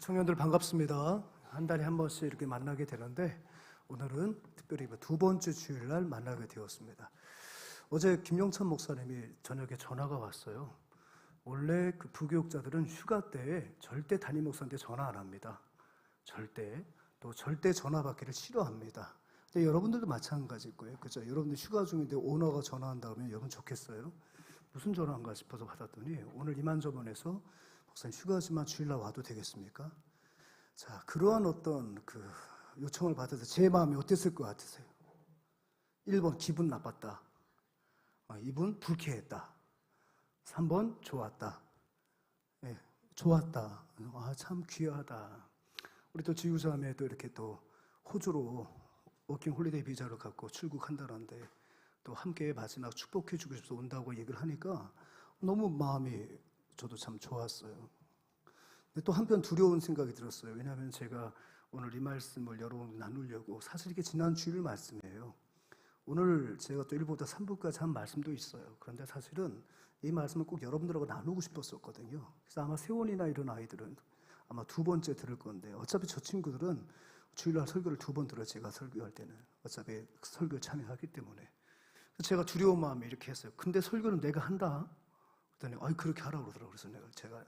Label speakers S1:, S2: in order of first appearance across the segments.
S1: 청년들 반갑습니다. 한 달에 한 번씩 이렇게 만나게 되는데 오늘은 특별히 두 번째 주일날 만나게 되었습니다. 어제 김영찬 목사님이 저녁에 전화가 왔어요. 원래 그 부교육자들은 휴가 때에 절대 담임 목사한테 전화 안 합니다. 절대. 또 절대 전화 받기를 싫어합니다. 근데 여러분들도 마찬가지일 거예요. 그죠? 여러분들 휴가 중인데 오너가 전화한다 그러면 여러분 좋겠어요? 무슨 전화인가 싶어서 받았더니 오늘 이만저만해서 목사님 휴가지만 주일날 와도 되겠습니까? 자, 그러한 어떤 그 요청을 받아서 제 마음이 어땠을 것 같으세요? 1번 기분 나빴다. 2번 불쾌했다. 3번 좋았다. 네, 좋았다. 참 귀하다. 우리 또 지우자매도 이렇게 또 호주로 워킹 홀리데이 비자를 갖고 출국한다는데 또 함께 마지막 축복해 주고 싶어서 온다고 얘기를 하니까 너무 마음이 저도 참 좋았어요. 근데 또 한편 두려운 생각이 들었어요. 왜냐하면 제가 오늘 이 말씀을 여러분 나누려고 사실 이게 지난 주일 말씀이에요. 오늘 제가 또 1부부터 3부까지 한 말씀도 있어요. 그런데 사실은 이 말씀을 꼭 여러분들하고 나누고 싶었었거든요. 그래서 아마 세원이나 이런 아이들은 아마 두 번째 들을 건데 어차피 저 친구들은 주일날 설교를 2번 들어요. 제가 설교할 때는 어차피 설교에 참여하기 때문에. 그래서 제가 두려운 마음에 이렇게 했어요. 근데 설교는 내가 한다. 그랬더니 그렇게 하라고 그러더라고요. 그래서 제가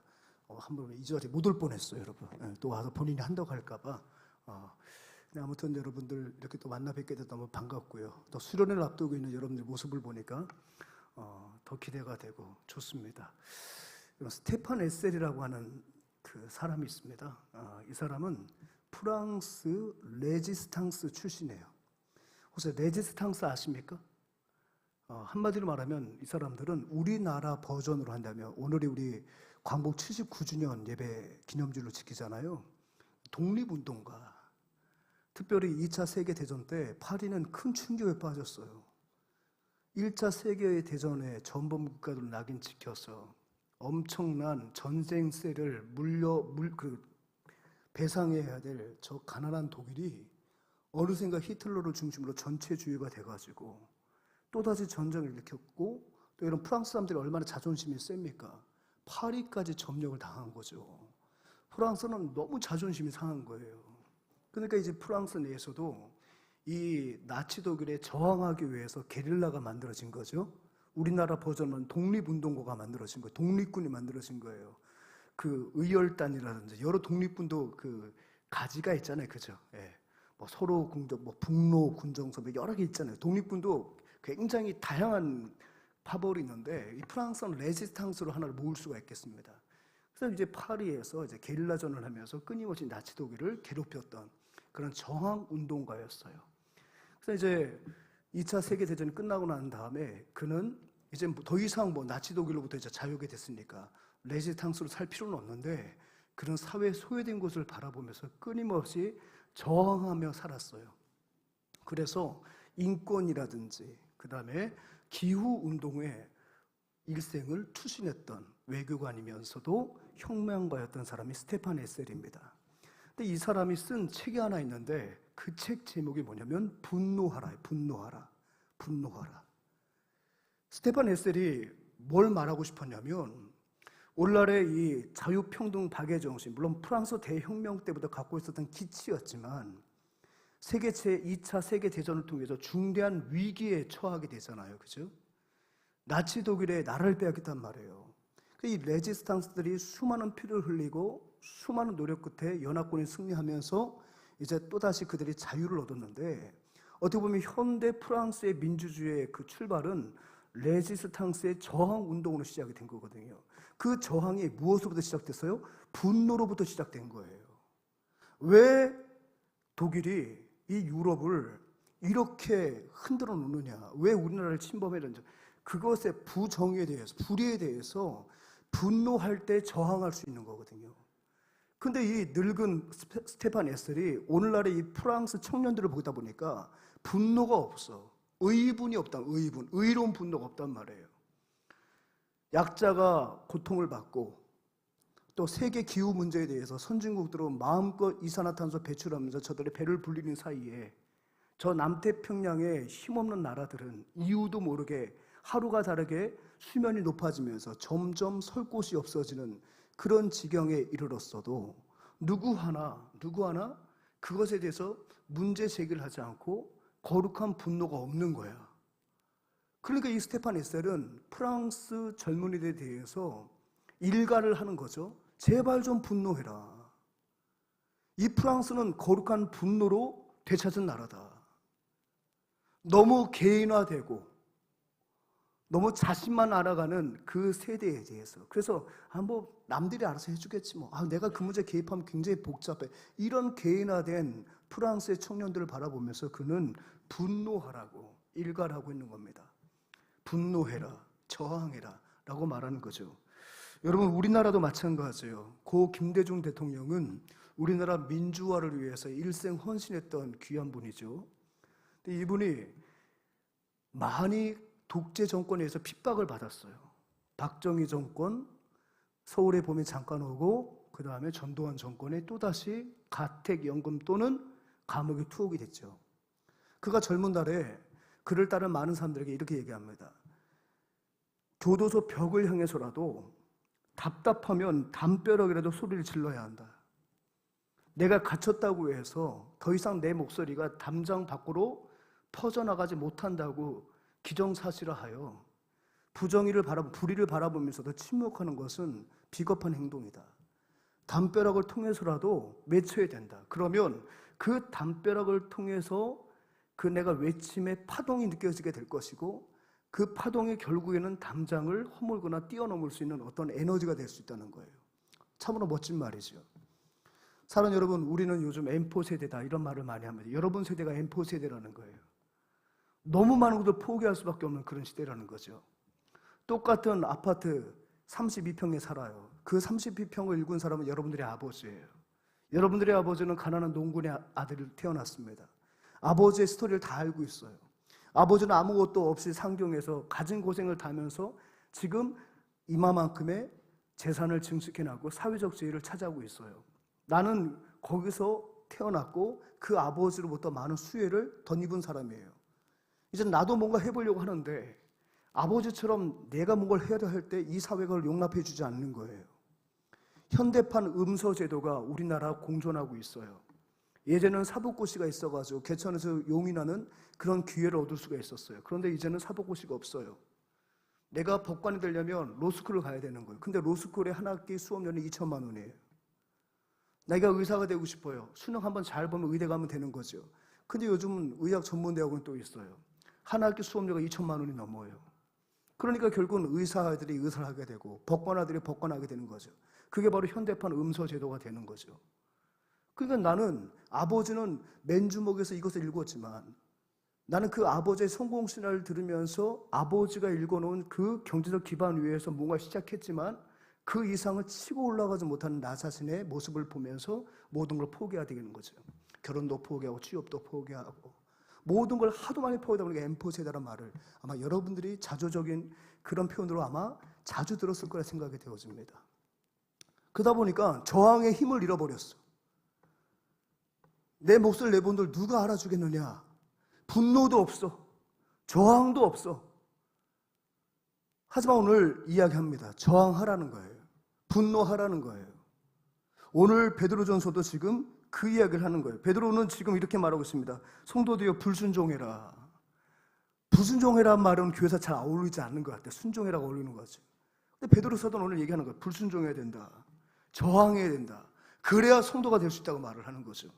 S1: 한 번 이 자리에 못 올 뻔했어요, 여러분. 또 와서 본인이 한다고 할까봐. 근데 아무튼 여러분들 이렇게 또 만나 뵙게 돼서 너무 반갑고요. 또 수련을 앞두고 있는 여러분들 모습을 보니까 더 기대가 되고 좋습니다. 스테판 에셀이라고 하는 그 사람이 있습니다. 이 사람은 프랑스 레지스탕스 출신이에요. 혹시 레지스탕스 아십니까? 한마디로 말하면 이 사람들은 우리나라 버전으로 한다면 오늘이 우리 광복 79주년 예배 기념주일로 지키잖아요. 독립운동가. 특별히 2차 세계대전 때 파리는 큰 충격에 빠졌어요. 1차 세계대전에 전범 국가들 낙인 찍혀서 엄청난 전쟁세를 배상해야 될 저 가난한 독일이 어느샌가 히틀러를 중심으로 전체주의가 돼가지고 또다시 전쟁을 일으켰고 또 이런 프랑스 사람들이 얼마나 자존심이 셉니까? 파리까지 점령을 당한 거죠. 프랑스는 너무 자존심이 상한 거예요. 그러니까 이제 프랑스 내에서도 이 나치 독일에 저항하기 위해서 게릴라가 만들어진 거죠. 우리나라 버전은 독립운동가가 만들어진 거예요. 독립군이 만들어진 거예요. 그 의열단이라든지 여러 독립군도 그 가지가 있잖아요. 그죠? 예. 뭐 서로 궁정, 북로 군정서 여러 개 있잖아요. 독립군도 굉장히 다양한 파벌이 있는데 이 프랑스는 레지스탕스로 하나를 모을 수가 있겠습니다. 그래서 이제 파리에서 이제 게릴라전을 하면서 끊임없이 나치 독일을 괴롭혔던 그런 저항 운동가였어요. 그래서 이제 2차 세계 대전이 끝나고 난 다음에 그는 이제 더 이상 나치 독일로부터 이제 자유하게 됐으니까 레지스탕스로 살 필요는 없는데 그런 사회에 소외된 곳을 바라보면서 끊임없이 저항하며 살았어요. 그래서 인권이라든지 그 다음에 기후운동에 일생을 투신했던 외교관이면서도 혁명가였던 사람이 스테판 에셀입니다. 근데 이 사람이 쓴 책이 하나 있는데 그 책 제목이 뭐냐면 분노하라예요. 분노하라. 스테판 에셀이 뭘 말하고 싶었냐면 오늘날의 이 자유평등 박애 정신, 물론 프랑스 대혁명 때부터 갖고 있었던 기치였지만 세계 제2차 세계대전을 통해서 중대한 위기에 처하게 되잖아요. 그죠? 나치 독일의 나라를 빼앗겼단 말이에요. 이 레지스탕스들이 수많은 피를 흘리고 수많은 노력 끝에 연합군이 승리하면서 이제 또다시 그들이 자유를 얻었는데 어떻게 보면 현대 프랑스의 민주주의의 그 출발은 레지스탕스의 저항 운동으로 시작이 된 거거든요. 그 저항이 무엇으로부터 시작됐어요? 분노로부터 시작된 거예요. 왜 독일이 이 유럽을 이렇게 흔들어 놓느냐? 왜 우리나라를 침범했는지 그것의 부정에 대해서, 불의에 대해서 분노할 때 저항할 수 있는 거거든요. 근데 이 늙은 스테판 에셀이 오늘날의 이 프랑스 청년들을 보다 보니까 분노가 없어. 의분이 없다. 의로운 분노가 없단 말이에요. 약자가 고통을 받고 또 세계 기후 문제에 대해서 선진국들은 마음껏 이산화탄소 배출하면서 저들의 배를 불리는 사이에 저 남태평양의 힘없는 나라들은 이유도 모르게 하루가 다르게 수면이 높아지면서 점점 설 곳이 없어지는 그런 지경에 이르렀어도 누구 하나 그것에 대해서 문제 제기를 하지 않고 거룩한 분노가 없는 거야. 그러니까 이 스테판 에셀은 프랑스 젊은이들에 대해서 일가를 하는 거죠. 제발 좀 분노해라. 이 프랑스는 거룩한 분노로 되찾은 나라다. 너무 개인화되고 너무 자신만 알아가는 그 세대에 대해서. 그래서 뭐 남들이 알아서 해주겠지 뭐. 내가 그 문제 개입하면 굉장히 복잡해. 이런 개인화된 프랑스의 청년들을 바라보면서 그는 분노하라고 일갈하고 있는 겁니다. 분노해라, 저항해라 라고 말하는 거죠. 여러분, 우리나라도 마찬가지예요. 고 김대중 대통령은 우리나라 민주화를 위해서 일생 헌신했던 귀한 분이죠. 근데 이분이 많이 독재 정권에 의해서 핍박을 받았어요. 박정희 정권, 서울에 보면 잠깐 오고 그 다음에 전두환 정권에 또다시 가택연금 또는 감옥에 투옥이 됐죠. 그가 젊은 날에 그를 따른 많은 사람들에게 이렇게 얘기합니다. 교도소 벽을 향해서라도 답답하면 담벼락이라도 소리를 질러야 한다. 내가 갇혔다고 해서 더 이상 내 목소리가 담장 밖으로 퍼져나가지 못한다고 기정사실화하여 불의를 바라보면서도 침묵하는 것은 비겁한 행동이다. 담벼락을 통해서라도 외쳐야 된다. 그러면 그 담벼락을 통해서 그 내가 외침의 파동이 느껴지게 될 것이고 그 파동이 결국에는 담장을 허물거나 뛰어넘을 수 있는 어떤 에너지가 될 수 있다는 거예요. 참으로 멋진 말이죠. 사랑 여러분, 우리는 요즘 M4 세대다 이런 말을 많이 합니다. 여러분 세대가 M4 세대라는 거예요. 너무 많은 것을 포기할 수밖에 없는 그런 시대라는 거죠. 똑같은 아파트 32평에 살아요. 그 32평을 일군 사람은 여러분들의 아버지예요. 여러분들의 아버지는 가난한 농군의 아들이 태어났습니다. 아버지의 스토리를 다 알고 있어요. 아버지는 아무것도 없이 상경해서 가진 고생을 다하면서 지금 이마만큼의 재산을 증식해나고 사회적 지위를 차지하고 있어요. 나는 거기서 태어났고 그 아버지로부터 많은 수혜를 덧입은 사람이에요. 이제 나도 뭔가 해보려고 하는데 아버지처럼 내가 뭔가를 해야 할 때 이 사회가 그걸 용납해 주지 않는 거예요. 현대판 음서 제도가 우리나라 공존하고 있어요. 예전에는 사법고시가 있어가지고 개천에서 용인하는 그런 기회를 얻을 수가 있었어요. 그런데 이제는 사법고시가 없어요. 내가 법관이 되려면 로스쿨을 가야 되는 거예요. 근데 로스쿨의 한 학기 수업료는 2천만 원이에요. 내가 의사가 되고 싶어요. 수능 한번 잘 보면 의대 가면 되는 거죠. 근데 요즘은 의학 전문대학은 또 있어요. 한 학기 수업료가 2천만 원이 넘어요. 그러니까 결국은 의사들이 의사를 하게 되고 법관아들이 법관하게 되는 거죠. 그게 바로 현대판 음서 제도가 되는 거죠. 그러니까 나는 아버지는 맨주먹에서 이것을 읽었지만 나는 그 아버지의 성공 신화를 들으면서 아버지가 읽어놓은 그 경제적 기반 위에서 뭔가 시작했지만 그 이상을 치고 올라가지 못하는 나 자신의 모습을 보면서 모든 걸 포기하게 되는 거죠. 결혼도 포기하고 취업도 포기하고 모든 걸 하도 많이 포기하다 보니까 M4 세대란 말을 아마 여러분들이 자조적인 그런 표현으로 아마 자주 들었을 거라 생각이 되어집니다. 그러다 보니까 저항의 힘을 잃어버렸어. 내 몫을 내본들 누가 알아주겠느냐. 분노도 없어. 저항도 없어. 하지만 오늘 이야기합니다. 저항하라는 거예요. 분노하라는 거예요. 오늘 베드로전서도 지금 그 이야기를 하는 거예요. 베드로는 지금 이렇게 말하고 있습니다. 성도들이여 불순종해라. 불순종해라는 말은 교회에서 잘 어울리지 않는 것 같아요. 순종해라가 어울리는 거지. 근데 베드로서도 오늘 얘기하는 거예요. 불순종해야 된다. 저항해야 된다. 그래야 성도가 될 수 있다고 말을 하는 거죠.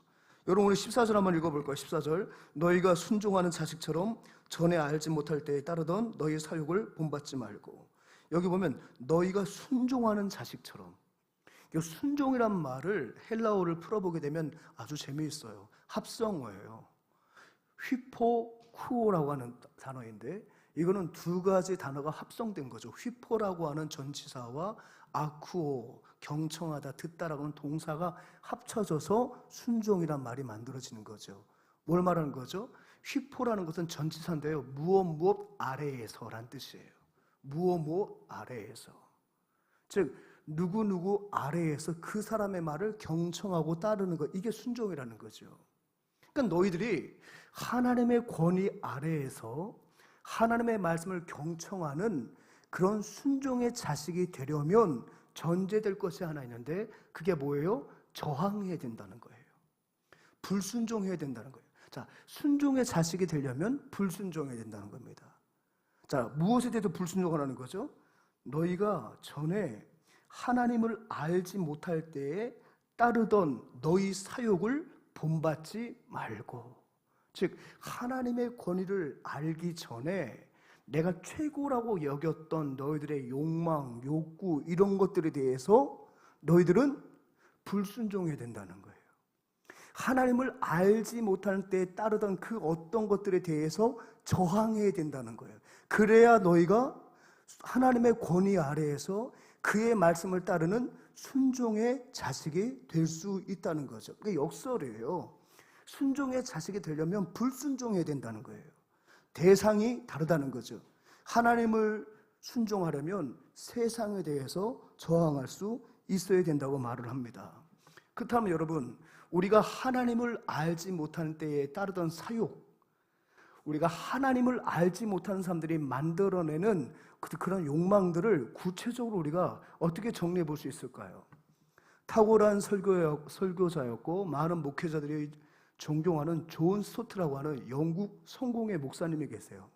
S1: 여러분 우리 14절 한번 읽어볼까요? 14절 너희가 순종하는 자식처럼 전에 알지 못할 때에 따르던 너희 사욕을 본받지 말고. 여기 보면 너희가 순종하는 자식처럼. 순종이란 말을 헬라어를 풀어보게 되면 아주 재미있어요. 합성어예요. 휘포쿠오라고 하는 단어인데 이거는 두 가지 단어가 합성된 거죠. 휘포라고 하는 전치사와 아쿠오, 경청하다, 듣다라고 하는 동사가 합쳐져서 순종이란 말이 만들어지는 거죠. 뭘 말하는 거죠? 휘포라는 것은 전치사인데요. 무엇 아래에서란 뜻이에요. 무엇 아래에서. 즉 누구 아래에서 그 사람의 말을 경청하고 따르는 것, 이게 순종이라는 거죠. 그러니까 너희들이 하나님의 권위 아래에서 하나님의 말씀을 경청하는 그런 순종의 자식이 되려면 전제될 것이 하나 있는데 그게 뭐예요? 저항해야 된다는 거예요. 불순종해야 된다는 거예요. 자, 순종의 자식이 되려면 불순종해야 된다는 겁니다. 자, 무엇에 대해서 불순종을 하는 거죠? 너희가 전에 하나님을 알지 못할 때에 따르던 너희 사욕을 본받지 말고, 즉 하나님의 권위를 알기 전에 내가 최고라고 여겼던 너희들의 욕망, 욕구 이런 것들에 대해서 너희들은 불순종해야 된다는 거예요. 하나님을 알지 못하는 때에 따르던 그 어떤 것들에 대해서 저항해야 된다는 거예요. 그래야 너희가 하나님의 권위 아래에서 그의 말씀을 따르는 순종의 자식이 될 수 있다는 거죠. 그게 역설이에요. 순종의 자식이 되려면 불순종해야 된다는 거예요. 대상이 다르다는 거죠. 하나님을 순종하려면 세상에 대해서 저항할 수 있어야 된다고 말을 합니다. 그렇다면 여러분, 우리가 하나님을 알지 못하는 때에 따르던 사욕, 우리가 하나님을 알지 못하는 사람들이 만들어내는 그런 욕망들을 구체적으로 우리가 어떻게 정리해 볼 수 있을까요? 탁월한 설교자였고 많은 목회자들이 존경하는 존 스토트라고 하는 영국 성공의 목사님이 계세요.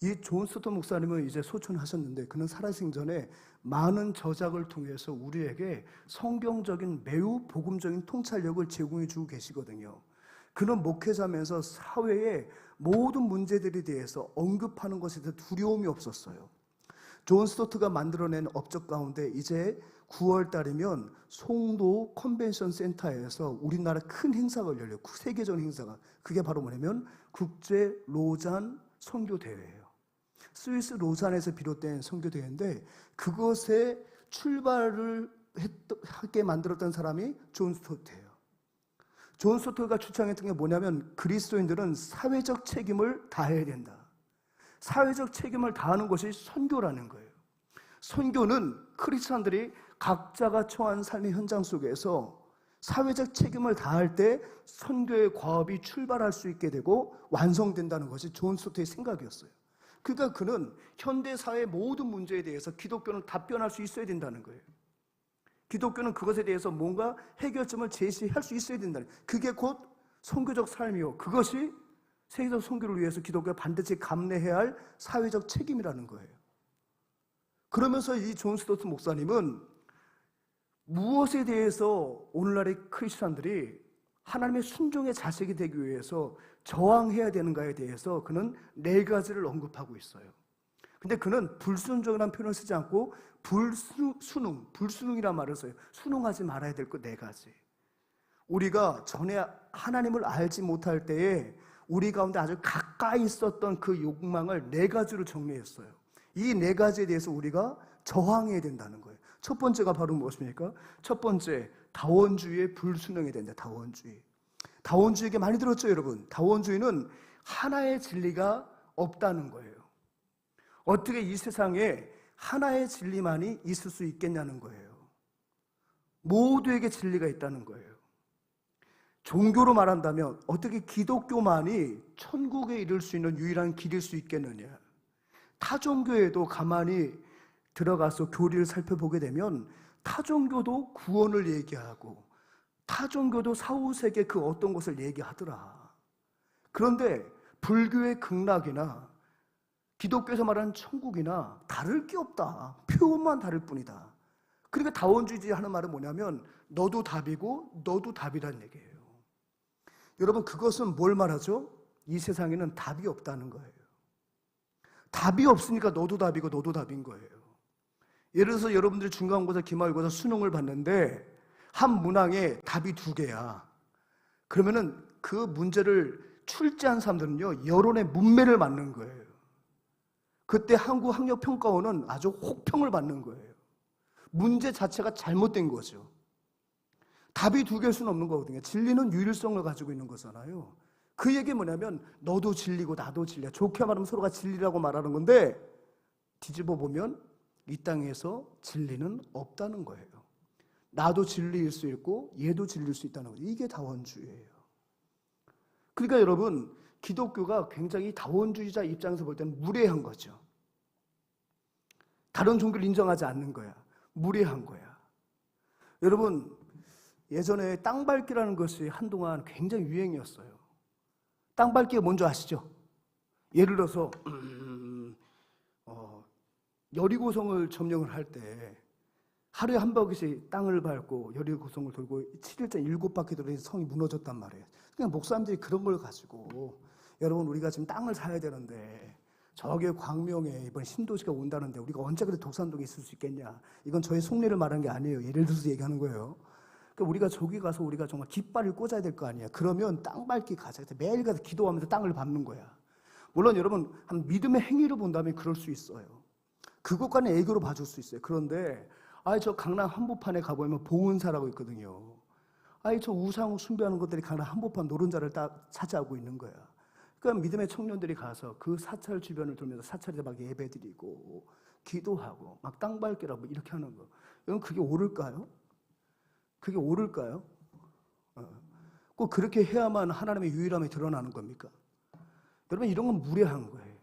S1: 이 존 스토트 목사님은 이제 소천하셨는데 그는 살아생 전에 많은 저작을 통해서 우리에게 성경적인 매우 복음적인 통찰력을 제공해 주고 계시거든요. 그는 목회자면서 사회의 모든 문제들에 대해서 언급하는 것에 대해 두려움이 없었어요. 존 스토트가 만들어낸 업적 가운데 이제 9월 달이면 송도 컨벤션 센터에서 우리나라 큰 행사가 열려요. 세계적 행사가. 그게 바로 뭐냐면 국제 로잔 선교대회예요. 스위스 로잔에서 비롯된 선교대회인데 그것에 출발을 하게 만들었던 사람이 존 스토트예요. 존 스토트가 주창했던 게 뭐냐면 그리스도인들은 사회적 책임을 다해야 된다. 사회적 책임을 다하는 것이 선교라는 거예요. 선교는 크리스찬들이 각자가 처한 삶의 현장 속에서 사회적 책임을 다할 때 선교의 과업이 출발할 수 있게 되고 완성된다는 것이 존 스토트의 생각이었어요. 그러니까 그는 현대사회의 모든 문제에 대해서 기독교는 답변할 수 있어야 된다는 거예요. 기독교는 그것에 대해서 뭔가 해결점을 제시할 수 있어야 된다는 거예요. 그게 곧 선교적 삶이요. 그것이 세계적 선교를 위해서 기독교가 반드시 감내해야 할 사회적 책임이라는 거예요. 그러면서 이 존 스토트 목사님은 무엇에 대해서 오늘날의 크리스찬들이 하나님의 순종의 자식이 되기 위해서 저항해야 되는가에 대해서 그는 4가지를 언급하고 있어요. 근데 그는 불순종이라는 표현을 쓰지 않고 불순응이라는 말을 써요. 순응하지 말아야 될 것 4가지. 우리가 전에 하나님을 알지 못할 때에 우리 가운데 아주 가까이 있었던 그 욕망을 4가지로 정리했어요. 이 4가지에 대해서 우리가 저항해야 된다는 거예요. 첫 번째가 바로 무엇입니까? 첫 번째, 다원주의에 불순응해야 된다. 다원주의. 다원주의 얘기 많이 들었죠, 여러분? 다원주의는 하나의 진리가 없다는 거예요. 어떻게 이 세상에 하나의 진리만이 있을 수 있겠냐는 거예요. 모두에게 진리가 있다는 거예요. 종교로 말한다면 어떻게 기독교만이 천국에 이를 수 있는 유일한 길일 수 있겠느냐? 타 종교에도 가만히 들어가서 교리를 살펴보게 되면 타 종교도 구원을 얘기하고 타 종교도 사후세계 그 어떤 것을 얘기하더라. 그런데 불교의 극락이나 기독교에서 말하는 천국이나 다를 게 없다. 표현만 다를 뿐이다. 그러니까 다원주의 하는 말은 뭐냐면 너도 답이고 너도 답이란 얘기예요. 여러분, 그것은 뭘 말하죠? 이 세상에는 답이 없다는 거예요. 답이 없으니까 너도 답이고 너도 답인 거예요. 예를 들어서 여러분들이 중간고사, 기말고사, 수능을 봤는데 한 문항에 답이 2개야. 그러면은 그 문제를 출제한 사람들은요, 여론의 문매를 맞는 거예요. 그때 한국학력평가원은 아주 혹평을 받는 거예요. 문제 자체가 잘못된 거죠. 답이 2개일 수는 없는 거거든요. 진리는 유일성을 가지고 있는 거잖아요. 그 얘기 뭐냐면 너도 진리고 나도 진리야. 좋게 말하면 서로가 진리라고 말하는 건데 뒤집어 보면 이 땅에서 진리는 없다는 거예요. 나도 진리일 수 있고 얘도 진리일 수 있다는 거예요. 이게 다원주의예요. 그러니까 여러분, 기독교가 굉장히 다원주의자 입장에서 볼 때는 무례한 거죠. 다른 종교를 인정하지 않는 거야. 무례한 거야. 여러분, 예전에 땅밟기라는 것이 한동안 굉장히 유행이었어요. 땅밟기가 뭔지 아시죠? 예를 들어서 여리고성을 점령을 할 때 하루에 한 바퀴씩 땅을 밟고 여리고성을 돌고 7일째 7바퀴 돌아서 성이 무너졌단 말이에요. 그냥 목사님들이 그런 걸 가지고 여러분 우리가 지금 땅을 사야 되는데 저기 광명에 이번 신도시가 온다는데 우리가 언제 그래 독산동에 있을 수 있겠냐. 이건 저의 속내를 말한 게 아니에요. 예를 들어서 얘기하는 거예요. 그러니까 우리가 저기 가서 우리가 정말 깃발을 꽂아야 될 거 아니야. 그러면 땅 밟기 가자. 매일 가서 기도하면서 땅을 밟는 거야. 물론 여러분 한 믿음의 행위로 본다면 그럴 수 있어요. 그것과는 애교로 봐줄 수 있어요. 그런데 저 강남 한복판에 가보면 보은사라고 있거든요. 저 우상 숭배하는 것들이 강남 한복판 노른자를 딱 차지하고 있는 거야. 그러니까 믿음의 청년들이 가서 그 사찰 주변을 돌면서 사찰에서 막 예배드리고 기도하고 막 땅 밟기라고 이렇게 하는 거. 여러분 그게 옳을까요? 그게 옳을까요? 꼭 그렇게 해야만 하나님의 유일함이 드러나는 겁니까? 여러분 이런 건 무례한 거예요.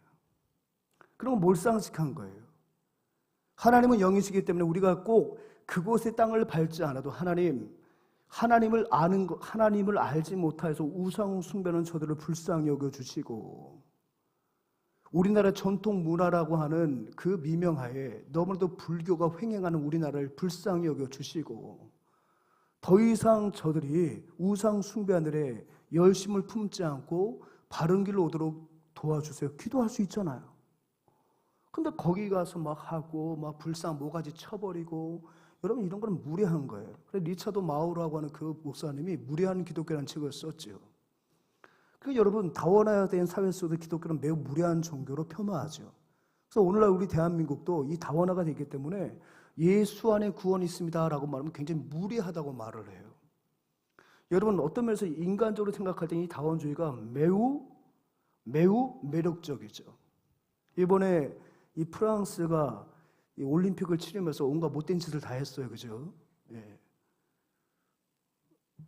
S1: 그런 건 몰상식한 거예요. 하나님은 영이시기 때문에 우리가 꼭 그곳의 땅을 밟지 않아도 하나님을 아는 것, 하나님을 알지 못해서 우상 숭배하는 저들을 불쌍히 여겨 주시고 우리나라 전통 문화라고 하는 그 미명하에 너무나도 불교가 횡행하는 우리나라를 불쌍히 여겨 주시고 더 이상 저들이 우상 숭배하늘에 열심을 품지 않고 바른 길로 오도록 도와주세요. 기도할 수 있잖아요. 근데 거기 가서 막 하고 막 불쌍 모가지 쳐버리고 여러분 이런 건 무례한 거예요. 그래서 리차드 마우라고 하는 그 목사님이 무례한 기독교라는 책을 썼죠. 그러니까 여러분 다원화된 사회 속의 기독교는 매우 무례한 종교로 폄하하죠. 그래서 오늘날 우리 대한민국도 이 다원화가 되기 때문에 예수 안에 구원이 있습니다라고 말하면 굉장히 무례하다고 말을 해요. 여러분 어떤 면에서 인간적으로 생각할 때 이 다원주의가 매우 매력적이죠. 이번에 이 프랑스가 이 올림픽을 치르면서 온갖 못된 짓을 다 했어요. 그죠? 예.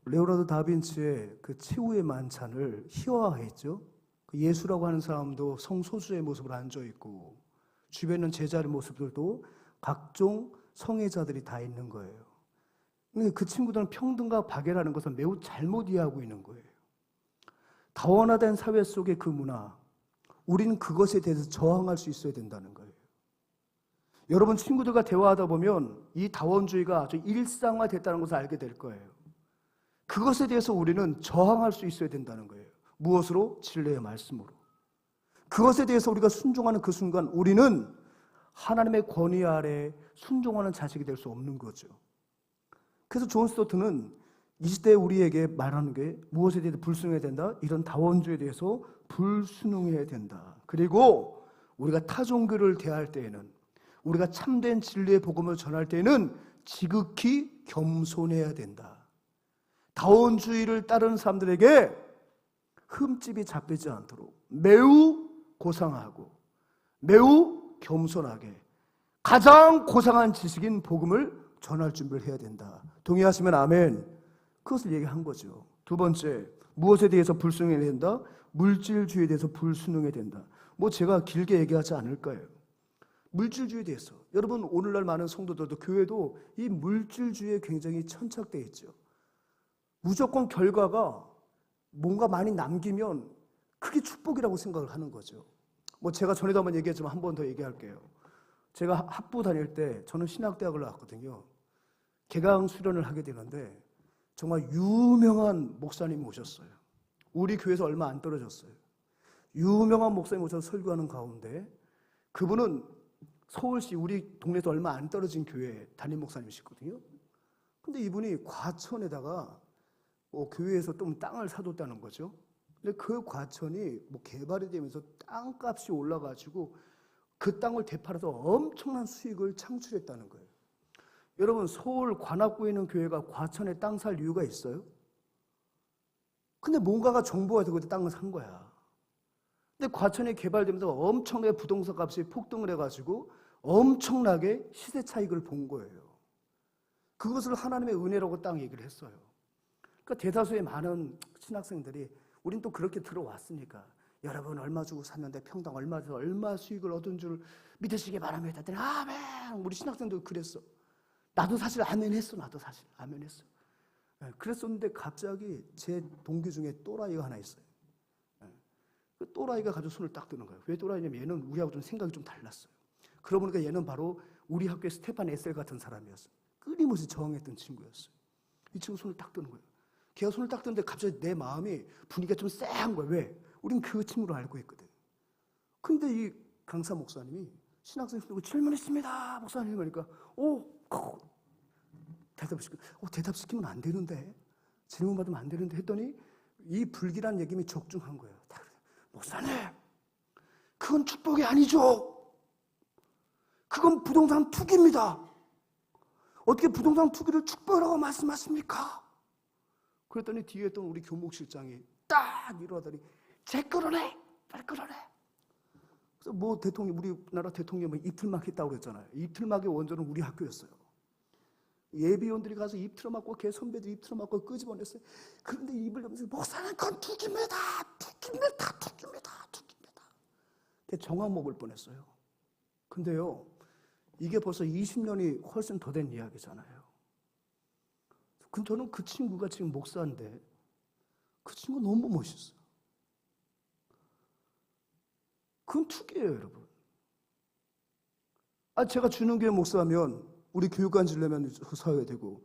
S1: 레오나르도 다빈치의 그 최후의 만찬을 희화화했죠. 그 예수라고 하는 사람도 성소수의 모습으로 앉아있고 주변에 있는 제자의 모습들도 각종 성애자들이 다 있는 거예요. 근데 그 친구들은 평등과 박애라는 것을 매우 잘못 이해하고 있는 거예요. 다원화된 사회 속의 그 문화, 우리는 그것에 대해서 저항할 수 있어야 된다는 거예요. 여러분 친구들과 대화하다 보면 이 다원주의가 아주 일상화됐다는 것을 알게 될 거예요. 그것에 대해서 우리는 저항할 수 있어야 된다는 거예요. 무엇으로? 진리의 말씀으로. 그것에 대해서 우리가 순종하는 그 순간 우리는 하나님의 권위 아래 순종하는 자식이 될 수 없는 거죠. 그래서 존 스토트는 이 시대에 우리에게 말하는 게 무엇에 대해서 불순해야 된다? 이런 다원주의에 대해서 불순응해야 된다. 그리고 우리가 타종교를 대할 때에는 우리가 참된 진리의 복음을 전할 때에는 지극히 겸손해야 된다. 다원주의를 따르는 사람들에게 흠집이 잡히지 않도록 매우 고상하고 매우 겸손하게 가장 고상한 지식인 복음을 전할 준비를 해야 된다. 동의하시면 아멘. 그것을 얘기한 거죠. 두 번째, 무엇에 대해서 불순응해야 된다? 물질주의에 대해서 불순응해야 된다. 제가 길게 얘기하지 않을 거예요. 물질주의에 대해서. 여러분 오늘날 많은 성도들도 교회도 이 물질주의에 굉장히 천착되어 있죠. 무조건 결과가 뭔가 많이 남기면 그게 축복이라고 생각을 하는 거죠. 제가 전에도 한번 얘기했지만 한 번 더 얘기할게요. 제가 학부 다닐 때 저는 신학대학을 나왔거든요. 개강 수련을 하게 되는데 정말 유명한 목사님이 오셨어요. 우리 교회에서 얼마 안 떨어졌어요. 유명한 목사님 오셔서 설교하는 가운데 그분은 서울시 우리 동네에서 얼마 안 떨어진 교회 담임 목사님이시거든요. 근데 이분이 과천에다가 교회에서 좀 땅을 사뒀다는 거죠. 근데 그 과천이 개발이 되면서 땅값이 올라가지고 그 땅을 되팔아서 엄청난 수익을 창출했다는 거예요. 여러분 서울 관악구에 있는 교회가 과천에 땅 살 이유가 있어요? 근데 뭔가가 정보가 되고 땅을 산 거야. 근데 과천이 개발되면서 엄청나게 부동산 값이 폭등을 해가지고 엄청나게 시세 차익을 본 거예요. 그것을 하나님의 은혜라고 딱 얘기를 했어요. 그러니까 대다수의 많은 신학생들이 우린 또 그렇게 들어왔으니까 여러분 얼마 주고 샀는데 평당 얼마 줘서 얼마 수익을 얻은 줄 믿으시기 바랍니다. 했더니 아멘. 우리 신학생도 그랬어. 나도 사실 아멘 했어. 나도 사실 아멘 했어. 그랬었는데 갑자기 제 동기 중에 또라이가 하나 있어요. 그 또라이가 가지고 손을 딱 드는 거예요. 왜 또라이냐면 얘는 우리하고 좀 생각이 좀 달랐어요. 그러고 보니까 얘는 바로 우리 학교의 스테판 에셀 같은 사람이었어요. 끊임없이 저항했던 친구였어요. 이 친구 손을 딱 드는 거예요. 걔가 손을 딱 드는데 갑자기 내 마음이 분위기가 좀 쎄한 거예요. 왜? 우린 그 친구를 알고 있거든. 근데 이 강사 목사님이 신학생이 들고 질문했습니다. 목사님 그러니까 대답시키면 안 되는데 질문 받으면 안 되는데 했더니 이 불길한 얘기이 적중한 거예요. 목사님 그건 축복이 아니죠. 그건 부동산 투기입니다. 어떻게 부동산 투기를 축복이라고 말씀하십니까? 그랬더니 뒤에 있던 우리 교목실장이 딱 일어나더니 제 끌어내! 빨리 끌어내! 그래서 뭐 대통령, 우리나라 대통령이 입틀막 했다고 그랬잖아요. 입틀막의 원조는 우리 학교였어요. 예비원들이 가서 입 틀어맞고 걔 선배들이 입 틀어맞고 끄집어냈어요. 그런데 입을 열면서 목사는 그건 투기입니다. 투기입니다. 투기입니다. 투기입니다. 걔 정황 먹을 뻔했어요. 근데요. 이게 벌써 20년이 훨씬 더 된 이야기잖아요. 근데 저는 그 친구가 지금 목사인데 그 친구 너무 멋있어요. 그건 투기예요, 여러분. 제가 주는교회 목사면 우리 교육관 지려면 서야 되고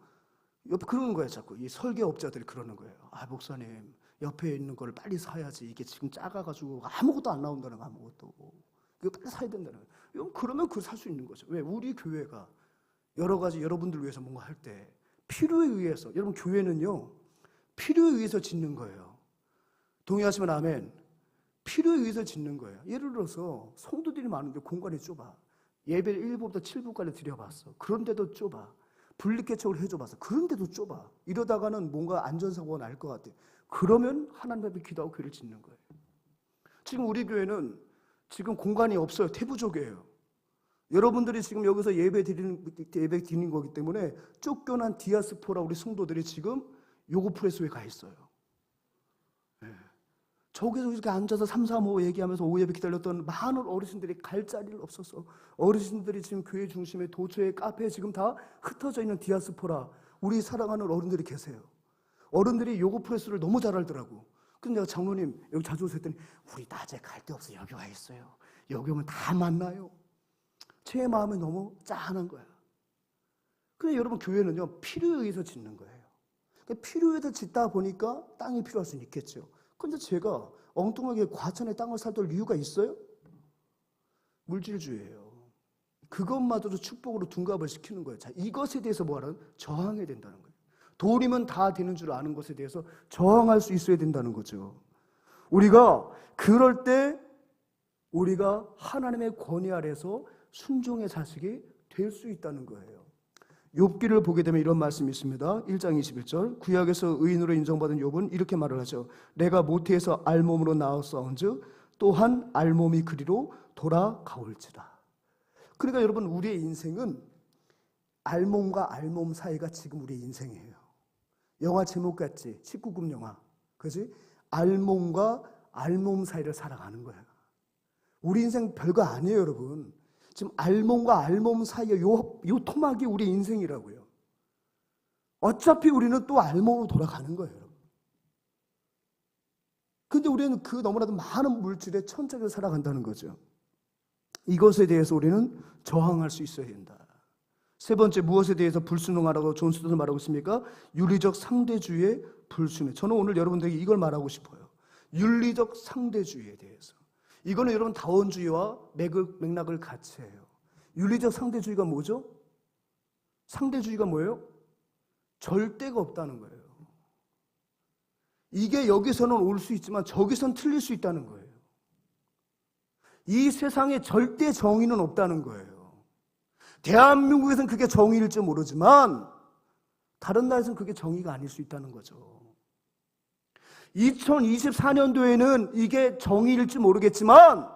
S1: 옆에 그러는 거예요, 자꾸. 이 설계업자들이 그러는 거예요. 목사님 옆에 있는 걸 빨리 사야지. 이게 지금 작아가지고 아무것도 안 나온다는 거, 아무것도. 이거 빨리 사야 된다는 거예요. 그러면 그걸 살 수 있는 거죠. 왜? 우리 교회가 여러 가지 여러분들 위해서 뭔가 할 때 필요에 의해서, 여러분 교회는요 필요에 의해서 짓는 거예요. 동의하시면 아멘. 필요에 의해서 짓는 거예요. 예를 들어서 성도들이 많은데 공간이 좁아. 예배를 1부부터 7부까지 드려봤어. 그런데도 좁아. 분리개척을 해줘봤어. 그런데도 좁아. 이러다가는 뭔가 안전사고가 날 것 같아. 그러면 하나님 앞에 기도하고 교회를 짓는 거예요. 지금 우리 교회는 지금 공간이 없어요. 태부족이에요. 여러분들이 지금 여기서 예배 드리는 거기 때문에 쫓겨난 디아스포라 우리 성도들이 지금 요고프레소에 가 있어요. 저기서 이렇게 앉아서 3, 4, 5 얘기하면서 오예배 기다렸던 많은 어르신들이 갈 자리를 없어서 어르신들이 지금 교회 중심에 도처에 카페에 지금 다 흩어져 있는 디아스포라 우리 사랑하는 어른들이 계세요. 어른들이 요고프레소를 너무 잘 알더라고. 근데 내가 장로님 여기 자주 오세요 했더니 우리 낮에 갈 데 없어 여기 와 있어요. 여기 오면 다 만나요. 제 마음이 너무 짠한 거야. 근데 여러분 교회는요 필요에 의해서 짓는 거예요. 그러니까 필요에 의해서 짓다 보니까 땅이 필요할 수는 있겠죠. 근데 제가 엉뚱하게 과천에 땅을 살던 이유가 있어요? 물질주의예요. 그것마저도 축복으로 둔갑을 시키는 거예요. 자, 이것에 대해서 뭐하라는? 저항해야 된다는 거예요. 돈이면 다 되는 줄 아는 것에 대해서 저항할 수 있어야 된다는 거죠. 우리가 그럴 때 우리가 하나님의 권위 아래서 순종의 자식이 될 수 있다는 거예요. 욥기를 보게 되면 이런 말씀이 있습니다. 1장 21절 구약에서 의인으로 인정받은 욥은 이렇게 말을 하죠. 내가 모태에서 알몸으로 나왔사온즉 또한 알몸이 그리로 돌아가올지라. 그러니까 여러분 우리의 인생은 알몸과 알몸 사이가 지금 우리의 인생이에요. 영화 제목 같지? 19금 영화. 그렇지? 알몸과 알몸 사이를 살아가는 거예요. 우리 인생 별거 아니에요, 여러분. 지금 알몸과 알몸 사이에 요 토막이 우리 인생이라고요. 어차피 우리는 또 알몸으로 돌아가는 거예요. 근데 우리는 그 너무나도 많은 물질에 천착해서 살아간다는 거죠. 이것에 대해서 우리는 저항할 수 있어야 된다. 세 번째, 무엇에 대해서 불순종하라고 존 스토는 말하고 있습니까? 윤리적 상대주의의 불순해. 저는 오늘 여러분들에게 이걸 말하고 싶어요. 윤리적 상대주의에 대해서. 이거는 여러분 다원주의와 맥락을 같이 해요. 윤리적 상대주의가 뭐죠? 상대주의가 뭐예요? 절대가 없다는 거예요. 이게 여기서는 올 수 있지만 저기선 틀릴 수 있다는 거예요. 이 세상에 절대 정의는 없다는 거예요. 대한민국에서는 그게 정의일지 모르지만 다른 나라에서는 그게 정의가 아닐 수 있다는 거죠. 2024년도에는 이게 정의일지 모르겠지만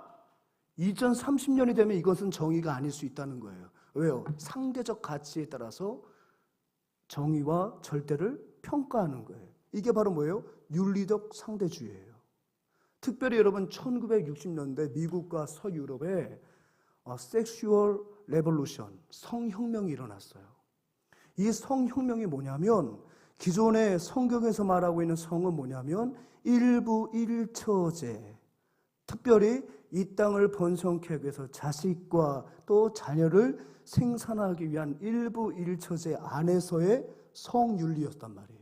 S1: 2030년이 되면 이것은 정의가 아닐 수 있다는 거예요. 왜요? 상대적 가치에 따라서 정의와 절대를 평가하는 거예요. 이게 바로 뭐예요? 윤리적 상대주의예요. 특별히 여러분 1960년대 미국과 서유럽에 섹슈얼 레볼루션, 성혁명이 일어났어요. 이 성혁명이 뭐냐면 기존의 성경에서 말하고 있는 성은 뭐냐면 일부 일처제, 특별히 이 땅을 번성케 하기 위해서 자식과 또 자녀를 생산하기 위한 일부 일처제 안에서의 성윤리였단 말이에요.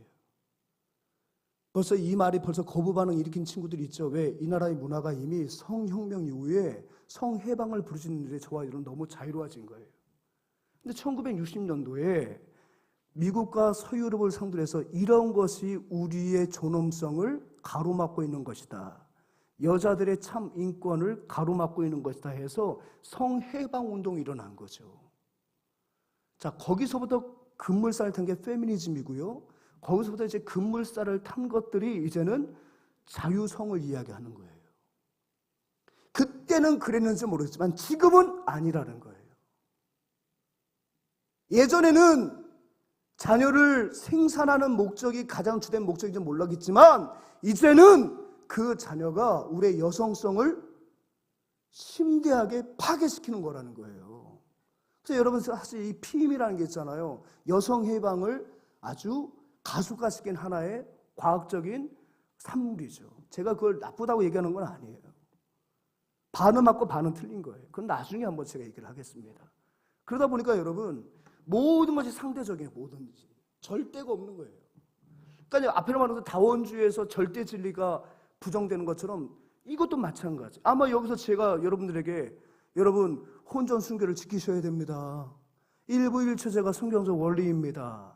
S1: 벌써 이 말이 벌써 거부 반응 일으킨 친구들이 있죠. 왜? 이 나라의 문화가 이미 성혁명 이후에 성해방을 부르짖는 일에 저와 여러분 너무 자유로워진 거예요. 근데 1960년도에 미국과 서유럽을 상대로 해서 이런 것이 우리의 존엄성을 가로막고 있는 것이다. 여자들의 참 인권을 가로막고 있는 것이다 해서 성해방 운동이 일어난 거죠. 자, 거기서부터 급물살을 탄 게 페미니즘이고요. 거기서부터 이제 급물살을 탄 것들이 이제는 자유성을 이야기하는 거예요. 그때는 그랬는지 모르겠지만 지금은 아니라는 거예요. 예전에는 자녀를 생산하는 목적이 가장 주된 목적인지 몰랐겠지만 이제는 그 자녀가 우리의 여성성을 심대하게 파괴시키는 거라는 거예요. 그래서 여러분 사실 이 피임이라는 게 있잖아요. 여성 해방을 아주 가속화시킨 하나의 과학적인 산물이죠. 제가 그걸 나쁘다고 얘기하는 건 아니에요. 반은 맞고 반은 틀린 거예요. 그건 나중에 한번 제가 얘기를 하겠습니다. 그러다 보니까 여러분 모든 것이 상대적이에요. 뭐든지 절대가 없는 거예요. 그러니까 앞에로 말해서 다원주의에서 절대 진리가 부정되는 것처럼 이것도 마찬가지. 아마 여기서 제가 여러분들에게 여러분 혼전 순결을 지키셔야 됩니다. 일부 일처제가 성경적 원리입니다.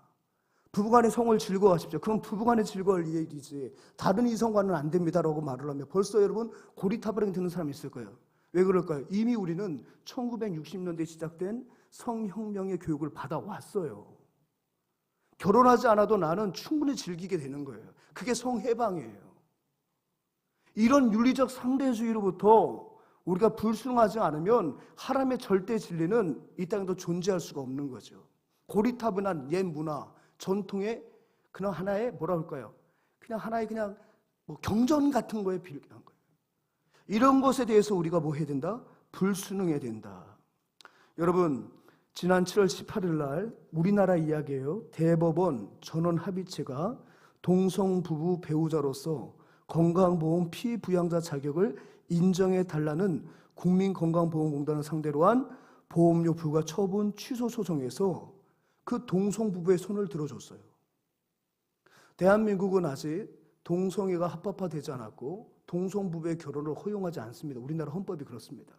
S1: 부부간의 성을 즐거워하십시오. 그건 부부간에 즐거울 일이지 다른 이성과는 안 됩니다라고 말을 하면 벌써 여러분 고리타분하게 듣는 사람이 있을 거예요. 왜 그럴까요? 이미 우리는 1960년대에 시작된 성혁명의 교육을 받아왔어요. 결혼하지 않아도 나는 충분히 즐기게 되는 거예요. 그게 성해방이에요. 이런 윤리적 상대주의로부터 우리가 불순응하지 않으면 하나님의 절대 진리는 이 땅에도 존재할 수가 없는 거죠. 고리타분한 옛 문화, 전통의 그냥 하나의 뭐라 할까요? 그냥 하나의 그냥 뭐 경전 같은 거에 비례한 거예요. 이런 것에 대해서 우리가 뭐 해야 된다? 불순응해야 된다. 여러분 지난 7월 18일 날 우리나라 이야기예요. 대법원 전원합의체가 동성부부 배우자로서 건강보험 피부양자 자격을 인정해달라는 국민건강보험공단을 상대로 한 보험료 부과 처분 취소 소송에서 그 동성부부의 손을 들어줬어요. 대한민국은 아직 동성애가 합법화되지 않았고 동성부부의 결혼을 허용하지 않습니다. 우리나라 헌법이 그렇습니다.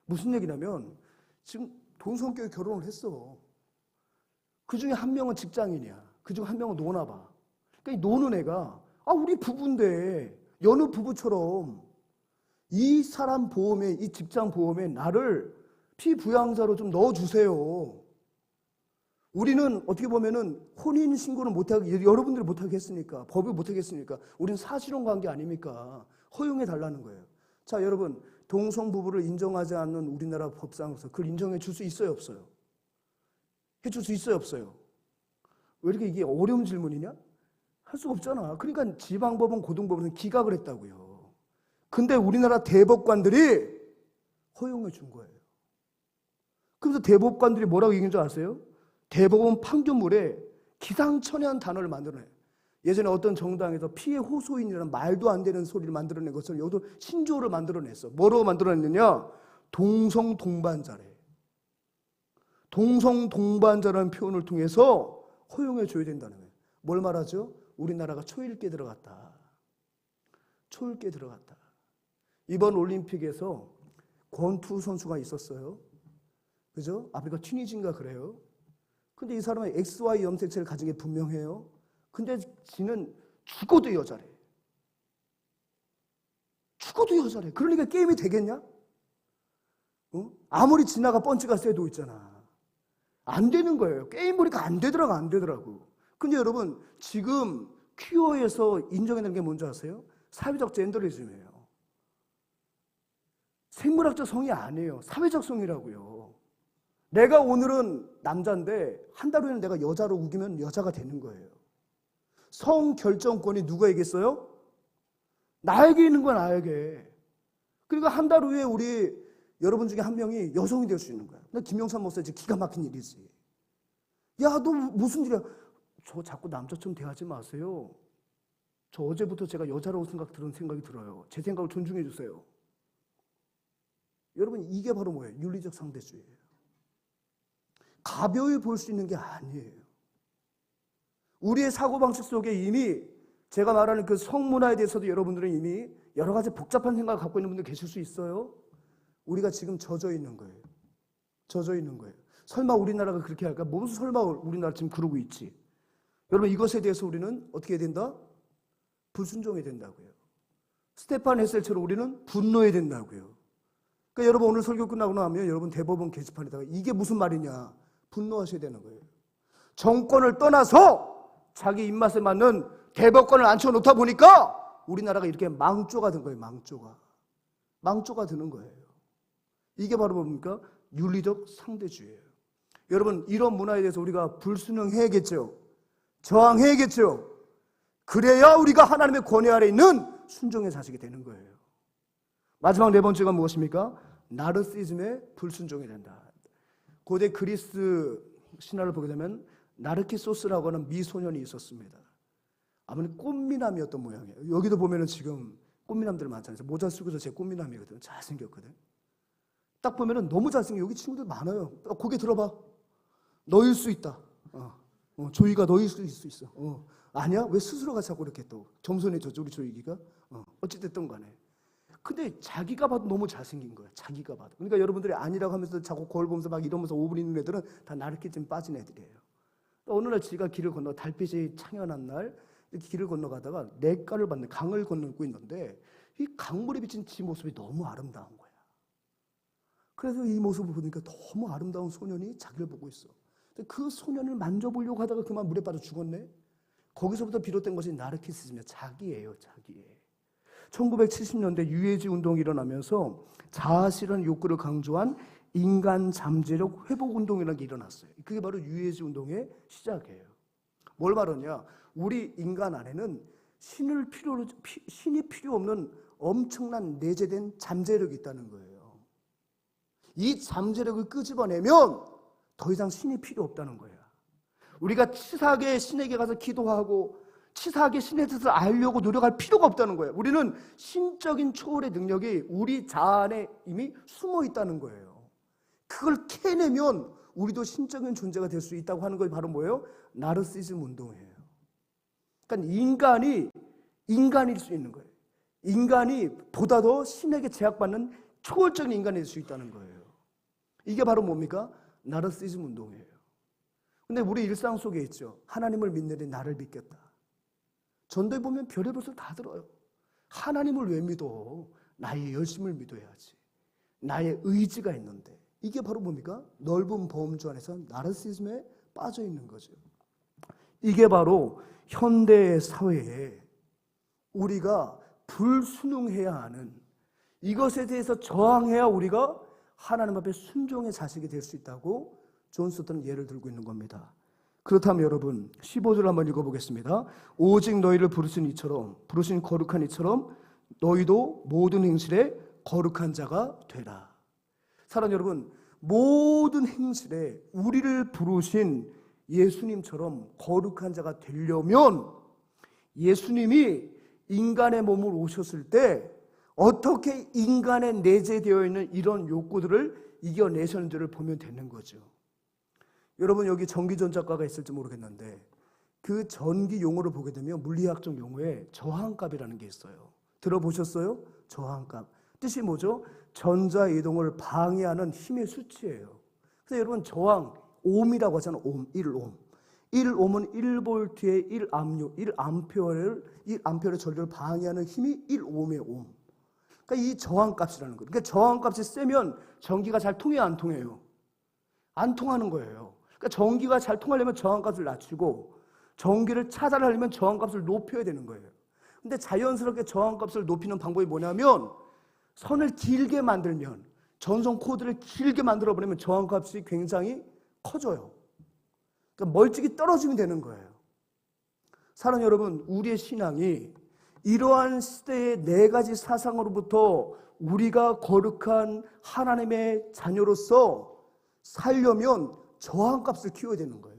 S1: 무슨 얘기냐면 지금 동성끼리 결혼을 했어. 그 중에 한 명은 직장인이야. 그 중에 한 명은 노나 봐. 그러니까 이 노는 애가 우리 부부인데 여느 부부처럼 이 사람 보험에 이 직장 보험에 나를 피부양자로 좀 넣어주세요. 우리는 어떻게 보면은 혼인 신고를 못하게 여러분들이 못하게 했으니까 법이 못하게 했으니까 우리는 사실혼 관계 아닙니까? 허용해 달라는 거예요. 자 여러분 동성부부를 인정하지 않는 우리나라 법상으로서 그걸 인정해 줄 수 있어요 없어요? 해줄 수 있어요 없어요? 왜 이렇게 이게 어려운 질문이냐? 할 수가 없잖아. 그러니까 지방법원 고등법원은 기각을 했다고요. 근데 우리나라 대법관들이 허용해 준 거예요. 그래서 대법관들이 뭐라고 얘기한 줄 아세요? 대법원 판결문에 기상천외한 단어를 만들어내요. 예전에 어떤 정당에서 피해 호소인이라는 말도 안 되는 소리를 만들어낸 것처럼 여기도 신조어를 만들어냈어. 뭐라고 만들어냈느냐? 동성동반자래. 동성동반자라는 표현을 통해서 허용해 줘야 된다는 거예요. 뭘 말하죠? 우리나라가 초일기에 들어갔다. 초일기에 들어갔다. 이번 올림픽에서 권투 선수가 있었어요. 그죠? 아프리카 튀니진가 그래요. 근데 이 사람은 XY 염색체를 가진 게 분명해요. 근데 지는 죽어도 여자래. 죽어도 여자래. 그러니까 게임이 되겠냐? 아무리 진아가 펀치가 세도 있잖아. 안 되는 거예요. 게임 보니까 안 되더라고. 근데 여러분 지금 퀴어에서 인정해내는 게 뭔지 아세요? 사회적 젠더리즘이에요. 생물학적 성이 아니에요. 사회적 성이라고요. 내가 오늘은 남자인데 한 달 후에는 내가 여자로 우기면 여자가 되는 거예요. 성 결정권이 누구에게 있어요? 나에게 있는 건 나에게. 그러니까 한 달 후에 우리 여러분 중에 한 명이 여성이 될 수 있는 거야. 나 김영삼 목사 지금 기가 막힌 일이지. 야, 너 무슨 일이야? 저 자꾸 남자처럼 대하지 마세요. 저 어제부터 제가 여자라고 들은 생각이 들어요. 제 생각을 존중해 주세요. 여러분, 이게 바로 뭐예요? 윤리적 상대주의예요. 가벼이 볼 수 있는 게 아니에요. 우리의 사고방식 속에 이미 제가 말하는 그 성문화에 대해서도 여러분들은 이미 여러 가지 복잡한 생각을 갖고 있는 분들 계실 수 있어요. 우리가 지금 젖어 있는 거예요. 젖어 있는 거예요. 설마 우리나라가 그렇게 할까? 무슨 설마 우리나라 지금 그러고 있지? 여러분, 이것에 대해서 우리는 어떻게 해야 된다? 불순종해야 된다고요. 스테판 헤셀처럼 우리는 분노해야 된다고요. 그러니까 여러분, 오늘 설교 끝나고 나면 여러분 대법원 게시판에다가 이게 무슨 말이냐? 분노하셔야 되는 거예요. 정권을 떠나서 자기 입맛에 맞는 대법관을 앉혀놓다 보니까 우리나라가 이렇게 망조가 된 거예요. 망조가 드는 거예요. 이게 바로 뭡니까? 윤리적 상대주의예요. 여러분, 이런 문화에 대해서 우리가 불순응해야겠죠. 저항해야겠죠. 그래야 우리가 하나님의 권위 아래 있는 순종의 자식이 되는 거예요. 마지막 네 번째가 무엇입니까? 나르시즘에 불순종이 된다. 고대 그리스 신화를 보게 되면 나르키소스라고 하는 미소년이 있었습니다. 아무래도 꽃미남이었던 모양이에요. 여기도 보면은 지금 꽃미남들 많잖아요. 모자 쓰고서 제 꽃미남이거든. 잘생겼거든. 딱 보면은 너무 잘생겨. 여기 친구들 많아요. 고개 들어봐. 너일 수 있다. 조이가 너일 수 있어. 아니야? 왜 스스로가 자꾸 이렇게 또 겸손해졌죠, 우리 조이기가? 어찌됐든 간에. 근데 자기가 봐도 너무 잘생긴 거야. 자기가 봐도. 그러니까 여러분들이 아니라고 하면서 자꾸 거울 보면서 막 이러면서 오분 있는 애들은 다 나르키즘 빠진 애들이에요. 어느 날 지가 길을 건너, 달빛이 창연한 날 이렇게 길을 건너가다가 냇가를 봤는데, 강을 건너고 있는데 이 강물에 비친 지 모습이 너무 아름다운 거야. 그래서 이 모습을 보니까 너무 아름다운 소년이 자기를 보고 있어. 그 소년을 만져보려고 하다가 그만 물에 빠져 죽었네. 거기서부터 비롯된 것이 나르키시즘이야. 자기예요. 1970년대 유해지 운동이 일어나면서 자아실현 욕구를 강조한 인간 잠재력 회복 운동이라는 게 일어났어요. 그게 바로 유해지 운동의 시작이에요. 뭘 말하냐? 우리 인간 안에는 신이 필요 없는 엄청난 내재된 잠재력이 있다는 거예요. 이 잠재력을 끄집어내면 더 이상 신이 필요 없다는 거예요. 우리가 치사하게 신에게 가서 기도하고 치사하게 신의 뜻을 알려고 노력할 필요가 없다는 거예요. 우리는 신적인 초월의 능력이 우리 자아 안에 이미 숨어 있다는 거예요. 그걸 캐내면 우리도 신적인 존재가 될 수 있다고 하는 것이 바로 뭐예요? 나르시즘 운동이에요. 그러니까 인간일 수 있는 거예요. 인간이 보다 더 신에게 제약받는 초월적인 인간이 될 수 있다는 거예요. 이게 바로 뭡니까? 나르시즘 운동이에요. 근데 우리 일상 속에 있죠. 하나님을 믿느니 나를 믿겠다. 전도에 보면 별의별 소리 다 들어요. 하나님을 왜 믿어? 나의 열심을 믿어야지. 나의 의지가 있는데. 이게 바로 뭡니까? 넓은 범주 안에서 나르시즘에 빠져 있는 거죠. 이게 바로 현대 사회에 우리가 불순응해야 하는, 이것에 대해서 저항해야 우리가 하나님 앞에 순종의 자식이 될 수 있다고 존 스토트는 예를 들고 있는 겁니다. 그렇다면 여러분 15절 한번 읽어보겠습니다. 오직 너희를 부르신 거룩한 이처럼 너희도 모든 행실에 거룩한 자가 되라. 사랑하는 여러분, 모든 행실에 우리를 부르신 예수님처럼 거룩한 자가 되려면 예수님이 인간의 몸으로 오셨을 때 어떻게 인간에 내재되어 있는 이런 욕구들을 이겨내셨는지를 보면 되는 거죠. 여러분, 여기 전기전자과가 있을지 모르겠는데 그 전기 용어를 보게 되면 물리학적 용어에 저항값이라는 게 있어요. 들어보셨어요? 저항값. 뜻이 뭐죠? 전자 이동을 방해하는 힘의 수치예요. 그래서 여러분, 저항, 옴이라고 하잖아요. 옴, 1옴. 1옴은 1볼트의 1암페어의 전류를 방해하는 힘이 1옴의 옴. 그러니까 이 저항값이라는 거예요. 그러니까 저항값이 세면 전기가 잘 통해요, 안 통해요? 안 통하는 거예요. 그러니까 전기가 잘 통하려면 저항값을 낮추고 전기를 차단하려면 저항값을 높여야 되는 거예요. 근데 자연스럽게 저항값을 높이는 방법이 뭐냐면 선을 길게 만들면, 전송 코드를 길게 만들어버리면 저항값이 굉장히 커져요. 그러니까 멀찍이 떨어지면 되는 거예요. 사랑하는 여러분, 우리의 신앙이 이러한 시대의 네 가지 사상으로부터 우리가 거룩한 하나님의 자녀로서 살려면 저항값을 키워야 되는 거예요.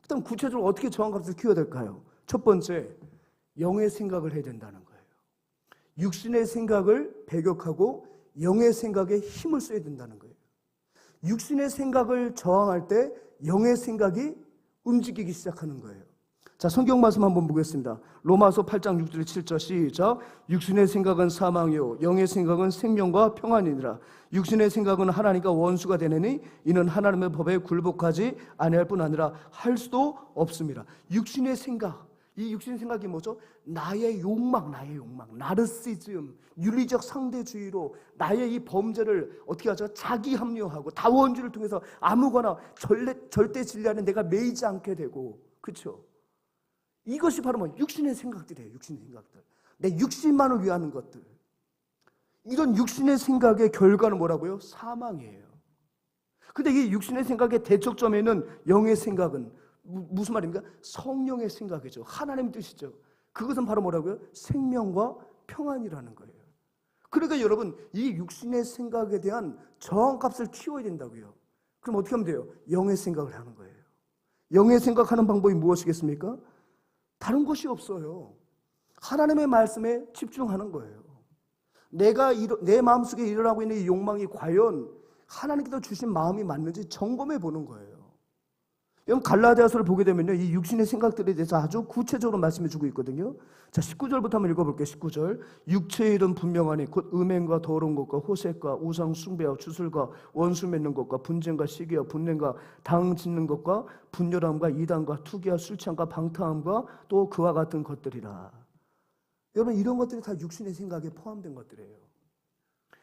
S1: 그럼 구체적으로 어떻게 저항값을 키워야 될까요? 첫 번째, 영의 생각을 해야 된다는 거예요. 육신의 생각을 배격하고 영의 생각에 힘을 써야 된다는 거예요. 육신의 생각을 저항할 때 영의 생각이 움직이기 시작하는 거예요. 자, 성경 말씀 한번 보겠습니다. 로마서 8장 6절 7절 시작. 육신의 생각은 사망이요 영의 생각은 생명과 평안이니라. 육신의 생각은 하나님과 원수가 되느니 이는 하나님의 법에 굴복하지 아니할 뿐 아니라 할 수도 없습니다. 육신의 생각, 이 육신의 생각이 뭐죠? 나의 욕망, 나르시즘, 윤리적 상대주의로 나의 이 범죄를 어떻게 하죠? 자기 합리화하고 다원주의를 통해서 아무거나 절대 진리하는 내가 매이지 않게 되고, 그렇죠? 이것이 바로 뭐 육신의 생각들이에요. 육신의 생각들. 내 육신만을 위하는 것들. 이런 육신의 생각의 결과는 뭐라고요? 사망이에요. 근데 이 육신의 생각의 대척점에 있는 영의 생각은 무슨 말입니까? 성령의 생각이죠. 하나님의 뜻이죠. 그것은 바로 뭐라고요? 생명과 평안이라는 거예요. 그러니까 여러분, 이 육신의 생각에 대한 저항값을 키워야 된다고요. 그럼 어떻게 하면 돼요? 영의 생각을 하는 거예요. 영의 생각하는 방법이 무엇이겠습니까? 다른 것이 없어요. 하나님의 말씀에 집중하는 거예요. 내 마음속에 일어나고 있는 이 욕망이 과연 하나님께서 주신 마음이 맞는지 점검해 보는 거예요. 여러분, 갈라디아서를 보게 되면요, 이 육신의 생각들에 대해서 아주 구체적으로 말씀해 주고 있거든요. 자, 19절부터 한번 읽어볼게요. 19절. 육체의 일은 분명하니 곧 음행과 더러운 것과 호색과 우상 숭배와 주술과 원수 맺는 것과 분쟁과 시기와 분냄과 당 짓는 것과 분열함과 이단과 투기와 술취함과 방탕함과 또 그와 같은 것들이라. 여러분, 이런 것들이 다 육신의 생각에 포함된 것들이에요.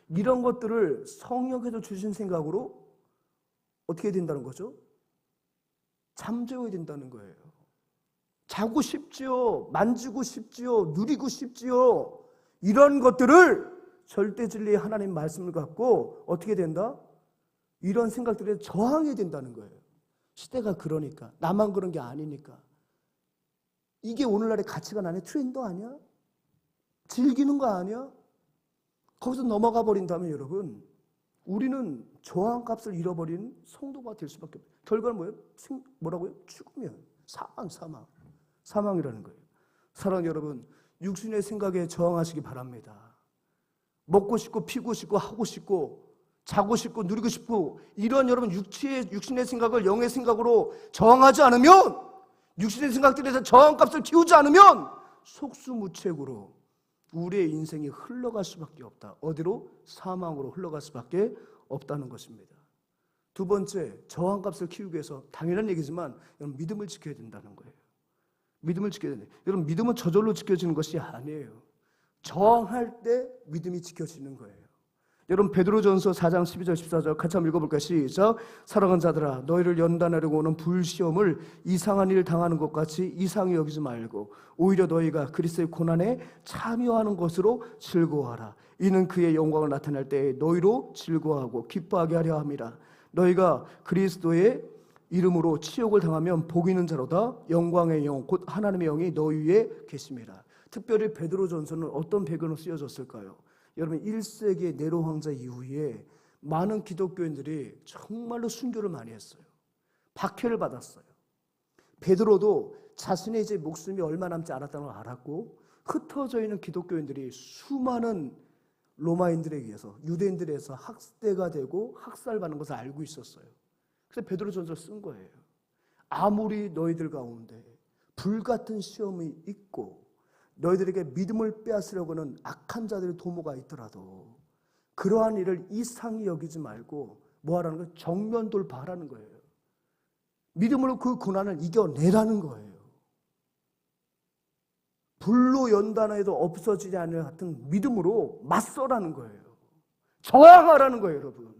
S1: 이런 것들을 성령께서 주신 생각으로 어떻게 된다는 거죠? 잠재워야 된다는 거예요. 자고 싶지요, 만지고 싶지요, 누리고 싶지요. 이런 것들을 절대 진리의 하나님 말씀을 갖고 어떻게 된다? 이런 생각들에 저항해야 된다는 거예요. 시대가 그러니까, 나만 그런 게 아니니까. 이게 오늘날의 가치관 아니야? 트렌드 아니야? 즐기는 거 아니야? 거기서 넘어가 버린다면 여러분, 우리는 저항값을 잃어버린 성도가 될 수밖에 없어요. 결과는 뭐예요? 뭐라고요? 죽으면 사망이라는 거예요. 사랑하는 여러분, 육신의 생각에 저항하시기 바랍니다. 먹고 싶고 피고 싶고 하고 싶고 자고 싶고 누리고 싶고 이런 여러분 육신의 생각을 영의 생각으로 저항하지 않으면, 육신의 생각들에서 저항값을 키우지 않으면 속수무책으로 우리의 인생이 흘러갈 수밖에 없다. 어디로? 사망으로 흘러갈 수밖에 없다는 것입니다. 두 번째, 저항값을 키우기 위해서 당연한 얘기지만 여러분, 믿음을 지켜야 된다는 거예요. 믿음을 지켜야 된다. 여러분, 믿음은 저절로 지켜지는 것이 아니에요. 저항할 때 믿음이 지켜지는 거예요. 여러분, 베드로전서 4장 12절 14절 같이 한번 읽어볼까요? 시작. 사랑하는 자들아, 너희를 연단하려고 오는 불시험을 이상한 일 당하는 것 같이 이상히 여기지 말고 오히려 너희가 그리스도의 고난에 참여하는 것으로 즐거워하라. 이는 그의 영광을 나타낼 때에 너희로 즐거워하고 기뻐하게 하려 함이라. 너희가 그리스도의 이름으로 치욕을 당하면 복 있는 자로다. 영광의 영 곧 하나님의 영이 너희 위에 계심이라. 특별히 베드로전서는 어떤 배경으로 쓰여졌을까요? 여러분, 1세기 네로 황제 이후에 많은 기독교인들이 정말로 순교를 많이 했어요. 박해를 받았어요. 베드로도 자신의 이제 목숨이 얼마 남지 않았다는 걸 알았고, 흩어져 있는 기독교인들이 수많은 로마인들에 의해서, 유대인들에 의해서 학대가 되고 학살받는 것을 알고 있었어요. 그래서 베드로전서를 쓴 거예요. 아무리 너희들 가운데 불같은 시험이 있고 너희들에게 믿음을 빼앗으려고는 악한 자들의 도모가 있더라도 그러한 일을 이상히 여기지 말고 뭐 하라는 거예요? 정면 돌파하라는 거예요. 믿음으로 그 고난을 이겨내라는 거예요. 불로 연단해도 없어지지 않을 같은 믿음으로 맞서라는 거예요. 저항하라는 거예요, 여러분.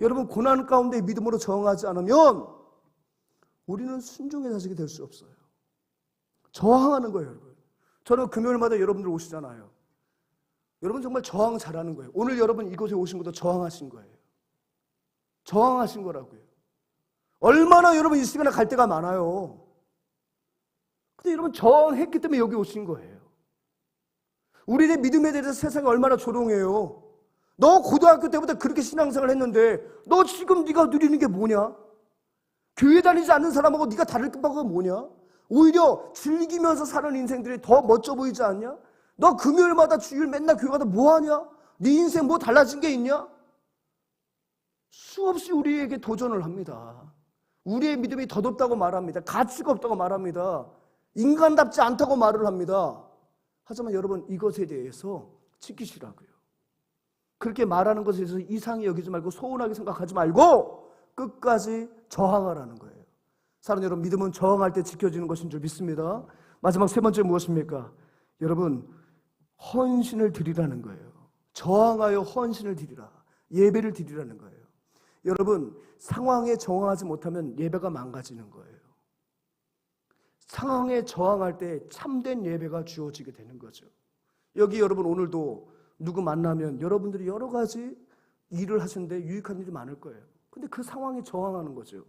S1: 여러분, 고난 가운데 믿음으로 저항하지 않으면 우리는 순종의 자식이 될 수 없어요. 저항하는 거예요, 여러분. 저는 금요일마다 여러분들 오시잖아요. 여러분 정말 저항 잘하는 거예요. 오늘 여러분 이곳에 오신 것도 저항하신 거예요. 저항하신 거라고요. 얼마나 여러분 이 시간에 갈 때가 많아요. 근데 여러분 저항했기 때문에 여기 오신 거예요. 우리의 믿음에 대해서 세상이 얼마나 조롱해요. 너 고등학교 때부터 그렇게 신앙생활을 했는데 너 지금 네가 누리는 게 뭐냐? 교회 다니지 않는 사람하고 네가 다를 바가 뭐냐? 오히려 즐기면서 사는 인생들이 더 멋져 보이지 않냐? 너 금요일마다 주일 맨날 교회 가다 뭐하냐? 네 인생 뭐 달라진 게 있냐? 수없이 우리에게 도전을 합니다. 우리의 믿음이 더덥다고 말합니다. 가치가 없다고 말합니다. 인간답지 않다고 말을 합니다. 하지만 여러분, 이것에 대해서 지키시라고요. 그렇게 말하는 것에 대해서 이상히 여기지 말고 소원하게 생각하지 말고 끝까지 저항하라는 거예요. 사랑하는 여러분, 믿음은 저항할 때 지켜지는 것인 줄 믿습니다. 마지막 세 번째 무엇입니까? 여러분, 헌신을 드리라는 거예요. 저항하여 헌신을 드리라. 예배를 드리라는 거예요. 여러분, 상황에 저항하지 못하면 예배가 망가지는 거예요. 상황에 저항할 때 참된 예배가 주어지게 되는 거죠. 여기 여러분, 오늘도 누구 만나면 여러분들이 여러 가지 일을 하시는데 유익한 일이 많을 거예요. 근데 그 상황에 저항하는 거죠.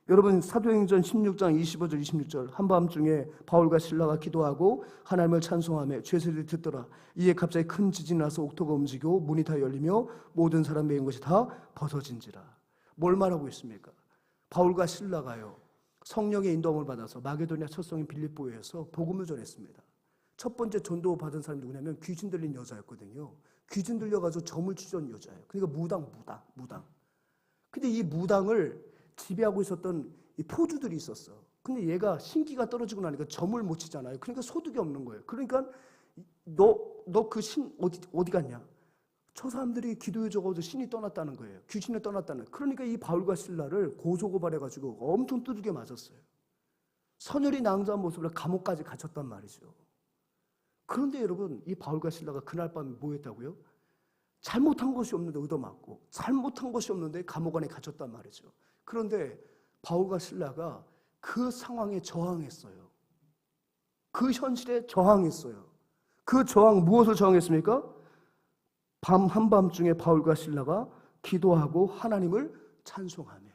S1: 여러분, 사도행전 16장 25절 26절 한밤중에 바울과 실라가 기도하고 하나님을 찬송하며 죄소리를 듣더라. 이에 갑자기 큰 지진이 나서 옥토가 움직이고 문이 다 열리며 모든 사람 매인 것이 다 벗어진지라. 뭘 말하고 있습니까? 바울과 실라가요, 성령의 인도함을 받아서 마게도냐 첫 성인 빌립보에서 복음을 전했습니다. 첫 번째 전도 받은 사람이 누구냐면 귀신 들린 여자였거든요. 귀신 들려가지고 점을 치던 여자예요. 그러니까 무당. 근데 이 무당을 지배하고 있었던 이 포주들이 있었어. 근데 얘가 신기가 떨어지고 나니까 점을 못 치잖아요. 그러니까 소득이 없는 거예요. 그러니까 너 그 신 어디 갔냐? 저 사람들이 기도해 적어도 신이 떠났다는 거예요. 귀신이 떠났다는. 그러니까 이 바울과 실라를 고소고발해가지고 엄청 두들겨 맞았어요. 선열이 낭자한 모습으로 감옥까지 갇혔단 말이죠. 그런데 여러분, 이 바울과 실라가 그날 밤에 뭐 했다고요? 잘못한 것이 없는데 얻어맞고 잘못한 것이 없는데 감옥 안에 갇혔단 말이죠. 그런데 바울과 실라가 그 상황에 저항했어요. 그 현실에 저항했어요. 그 저항, 무엇을 저항했습니까? 한밤중에 바울과 실라가 기도하고 하나님을 찬송하며.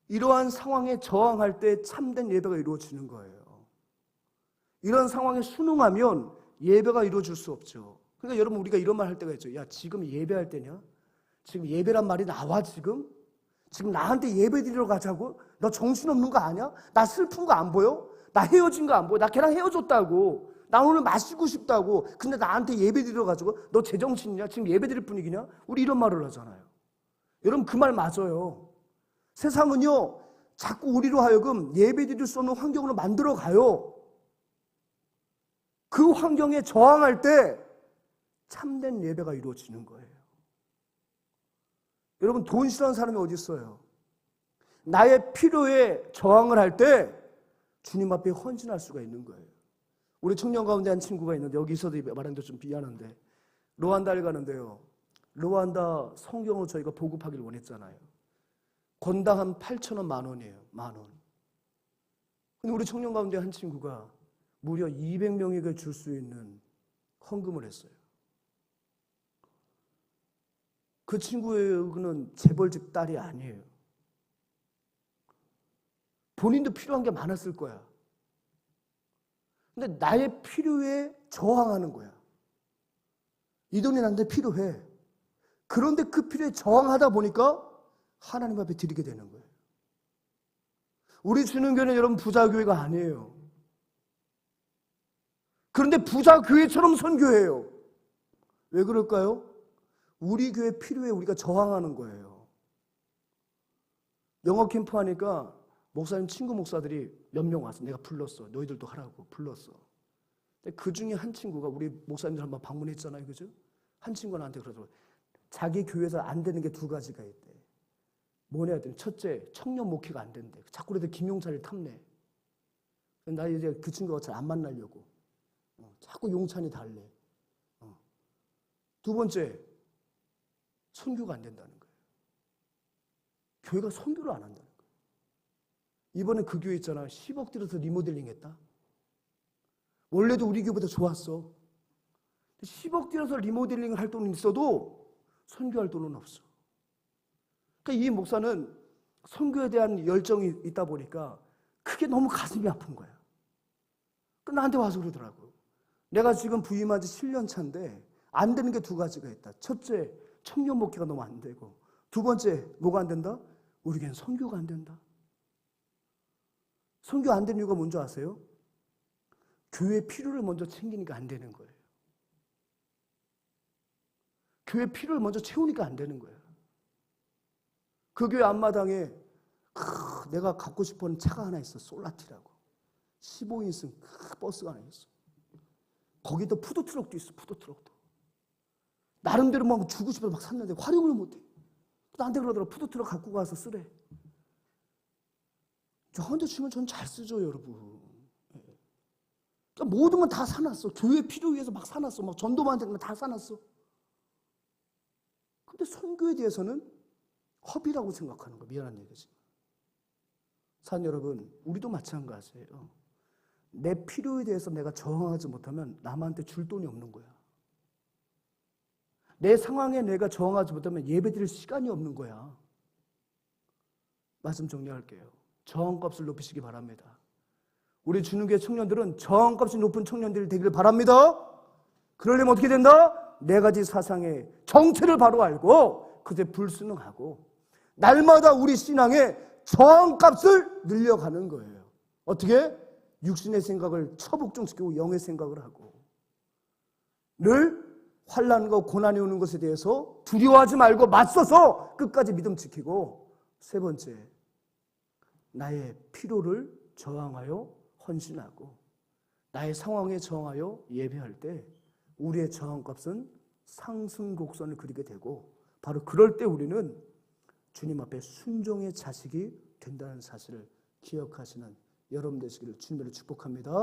S1: 이러한 상황에 저항할 때 참된 예배가 이루어지는 거예요. 이런 상황에 순응하면 예배가 이루어질 수 없죠. 그러니까 여러분, 우리가 이런 말 할 때가 있죠. 야, 지금 예배할 때냐? 지금 예배란 말이 나와 지금? 지금 나한테 예배 드리러 가자고? 너 정신없는 거 아니야? 나 슬픈 거 안 보여? 나 헤어진 거 안 보여? 나 걔랑 헤어졌다고. 나 오늘 마시고 싶다고. 근데 나한테 예배 드리러 가지고 너 제정신이냐? 지금 예배 드릴 분위기냐? 우리 이런 말을 하잖아요. 여러분, 그 말 맞아요. 세상은요, 자꾸 우리로 하여금 예배 드릴 수 없는 환경으로 만들어 가요. 그 환경에 저항할 때 참된 예배가 이루어지는 거예요. 여러분, 돈 싫어하는 사람이 어디 있어요? 나의 필요에 저항을 할 때 주님 앞에 헌신할 수가 있는 거예요. 우리 청년 가운데 한 친구가 있는데, 여기 있어도 말하는 데 좀 미안한데, 루안다를 가는데요, 루안다 성경을 저희가 보급하기를 원했잖아요. 건당 한 8,000원, 10,000원이에요. 10,000원. 근데 우리 청년 가운데 한 친구가 무려 200명에게 줄 수 있는 헌금을 했어요. 그 친구는 재벌집 딸이 아니에요. 본인도 필요한 게 많았을 거야. 근데 나의 필요에 저항하는 거야. 이 돈이 나한테 필요해. 그런데 그 필요에 저항하다 보니까 하나님 앞에 드리게 되는 거예요. 우리 주는교회는 여러분 부자교회가 아니에요. 그런데 부자교회처럼 선교해요. 왜 그럴까요? 우리 교회 필요에 우리가 저항하는 거예요. 영어 캠프 하니까 목사님 친구 목사들이 몇 명 와서 내가 불렀어. 너희들도 하라고 불렀어. 근데 그 중에 한 친구가 우리 목사님들 한번 방문했잖아요. 그죠? 한 친구가 나한테 그러더라고요. 자기 교회에서 안 되는 게 두 가지가 있대. 뭐냐 했더니 첫째, 청년 목회가 안 된대. 자꾸 그래도 김용찬을 탐내. 나 이제 그 친구가 잘 안 만나려고. 자꾸 용찬이 달래. 두 번째, 선교가 안 된다는 거예요. 교회가 선교를 안 한다는 거예요. 이번에 그 교회 있잖아. 10억 들여서 리모델링 했다. 원래도 우리 교회보다 좋았어. 10억 들여서 리모델링을 할 돈은 있어도 선교할 돈은 없어. 그러니까 이 목사는 선교에 대한 열정이 있다 보니까 그게 너무 가슴이 아픈 거야. 나한테 와서 그러더라고. 내가 지금 부임한 지 7년 차인데 안 되는 게 두 가지가 있다. 첫째, 청년 목회가 너무 안 되고, 두 번째, 뭐가 안 된다? 우리에겐 선교가 안 된다. 선교 안 되는 이유가 뭔지 아세요? 교회 필요를 먼저 챙기니까 안 되는 거예요. 교회 필요를 먼저 채우니까 안 되는 거예요. 그 교회 앞마당에 내가 갖고 싶은 차가 하나 있어. 솔라티라고. 15인승 버스가 하나 있어. 거기도 푸드트럭도 있어. 푸드트럭도. 나름대로 막 주고 싶어서 막 샀는데 활용을 못해. 나한테 그러더라. 푸드트럭 갖고 가서 쓰래. 저한테 주면 전 잘 쓰죠, 여러분. 그러니까 모든 건 다 사놨어. 교회 필요 위해서 막 사놨어. 막 전도만한테 다 사놨어. 근데 선교에 대해서는 허비라고 생각하는 거. 미안한 얘기지. 사는 여러분, 우리도 마찬가지예요. 내 필요에 대해서 내가 저항하지 못하면 남한테 줄 돈이 없는 거야. 내 상황에 내가 저항하지 못하면 예배드릴 시간이 없는 거야. 말씀 정리할게요. 저항값을 높이시기 바랍니다. 우리 주님교회 청년들은 저항값이 높은 청년들이 되기를 바랍니다. 그러려면 어떻게 된다? 네 가지 사상의 정체를 바로 알고 그것에 불순응하고 날마다 우리 신앙의 저항값을 늘려가는 거예요. 어떻게? 육신의 생각을 처복종시키고 영의 생각을 하고 늘 환난과 고난이 오는 것에 대해서 두려워하지 말고 맞서서 끝까지 믿음 지키고 세 번째, 나의 필요를 저항하여 헌신하고 나의 상황에 저항하여 예배할 때 우리의 저항값은 상승 곡선을 그리게 되고 바로 그럴 때 우리는 주님 앞에 순종의 자식이 된다는 사실을 기억하시는 여러분 되시기를 주님으로 축복합니다.